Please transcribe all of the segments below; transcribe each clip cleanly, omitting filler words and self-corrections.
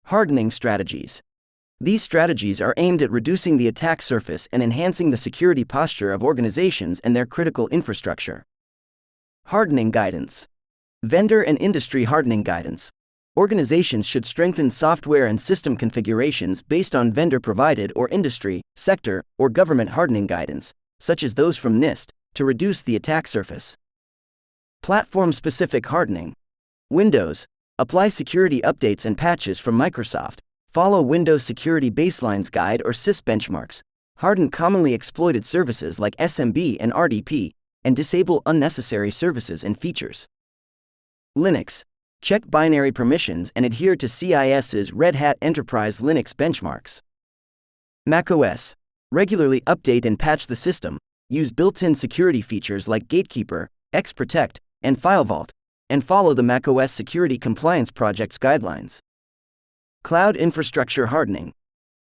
Hardening strategies. These strategies are aimed at reducing the attack surface and enhancing the security posture of organizations and their critical infrastructure. Hardening guidance. Vendor and industry hardening guidance. Organizations should strengthen software and system configurations based on vendor-provided or industry, sector, or government hardening guidance, such as those from NIST, to reduce the attack surface. Platform-specific hardening. Windows. Apply security updates and patches from Microsoft. Follow Windows Security Baselines Guide or SIS benchmarks. Harden commonly exploited services like SMB and RDP, and disable unnecessary services and features. Linux. Check binary permissions and adhere to CIS's Red Hat Enterprise Linux benchmarks. macOS. Regularly update and patch the system. Use built-in security features like Gatekeeper, Xprotect, and FileVault, and follow the macOS Security Compliance Project's guidelines. Cloud infrastructure hardening.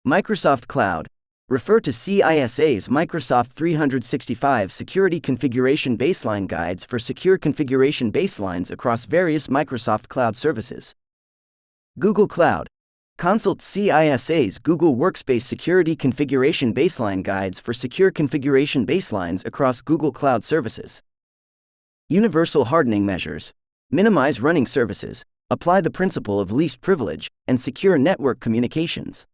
Microsoft Cloud. Refer to CISA's Microsoft 365 Security Configuration Baseline Guides for secure configuration baselines across various Microsoft Cloud services. Google Cloud. Consult CISA's Google Workspace Security Configuration Baseline Guides for secure configuration baselines across Google Cloud services. Universal hardening measures. Minimize running services, apply the principle of least privilege, and secure network communications.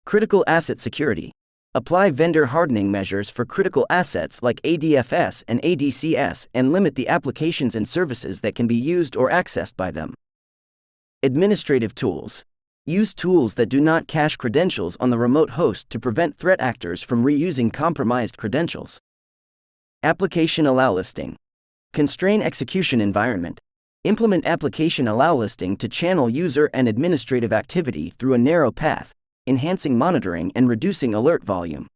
Critical asset security. Apply vendor hardening measures for critical assets like ADFS and ADCS and limit the applications and services that can be used or accessed by them. Administrative tools. Use tools that do not cache credentials on the remote host to prevent threat actors from reusing compromised credentials. Application allow listing. Constrain execution environment. Implement application allow listing to channel user and administrative activity through a narrow path, enhancing monitoring and reducing alert volume.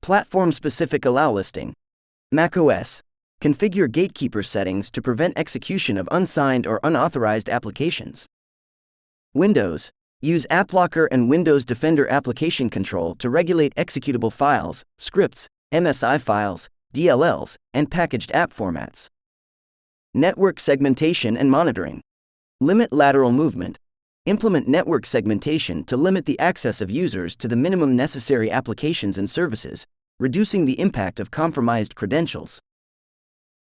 Platform-specific allow listing. macOS. Configure gatekeeper settings to prevent execution of unsigned or unauthorized applications. Windows. Use AppLocker and Windows Defender application control to regulate executable files, scripts, MSI files, DLLs, and packaged app formats. Network segmentation and monitoring. Limit lateral movement. Implement network segmentation to limit the access of users to the minimum necessary applications and services, reducing the impact of compromised credentials.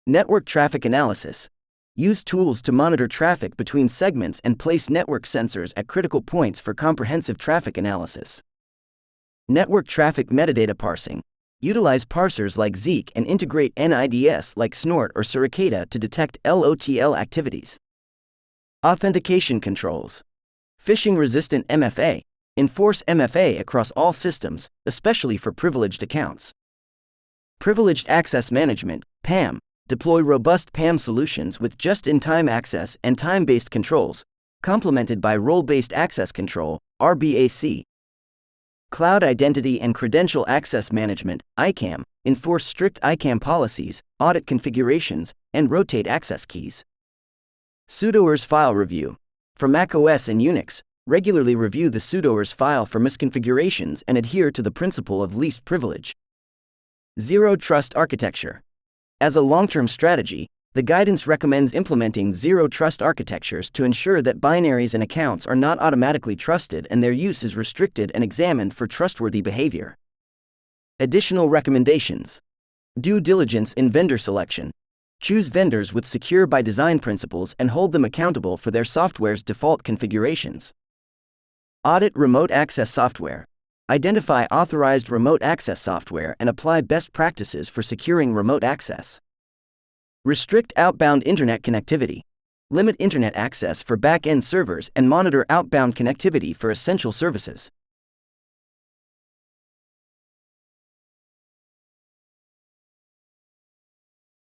Network traffic analysis. Use tools to monitor traffic between segments and place network sensors at critical points for comprehensive traffic analysis. Network traffic metadata parsing. Utilize parsers like Zeek and integrate NIDS like Snort or Suricata to detect LOTL activities. Authentication controls. Phishing-resistant MFA. Enforce MFA across all systems, especially for privileged accounts. Privileged Access Management, PAM. Deploy robust PAM solutions with just-in-time access and time-based controls, complemented by role-based access control, RBAC. Cloud Identity and Credential Access Management, ICAM. Enforce strict ICAM policies, audit configurations, and rotate access keys. sudoers file review. For macOS and Unix, regularly review the sudoers file for misconfigurations and adhere to the principle of least privilege. Zero Trust Architecture. As a long-term strategy, the guidance recommends implementing zero-trust architectures to ensure that binaries and accounts are not automatically trusted and their use is restricted and examined for trustworthy behavior. Additional recommendations. Due diligence in vendor selection. Choose vendors with secure by design principles and hold them accountable for their software's default configurations. Audit remote access software. Identify authorized remote access software and apply best practices for securing remote access. Restrict outbound internet connectivity. Limit internet access for back-end servers and monitor outbound connectivity for essential services.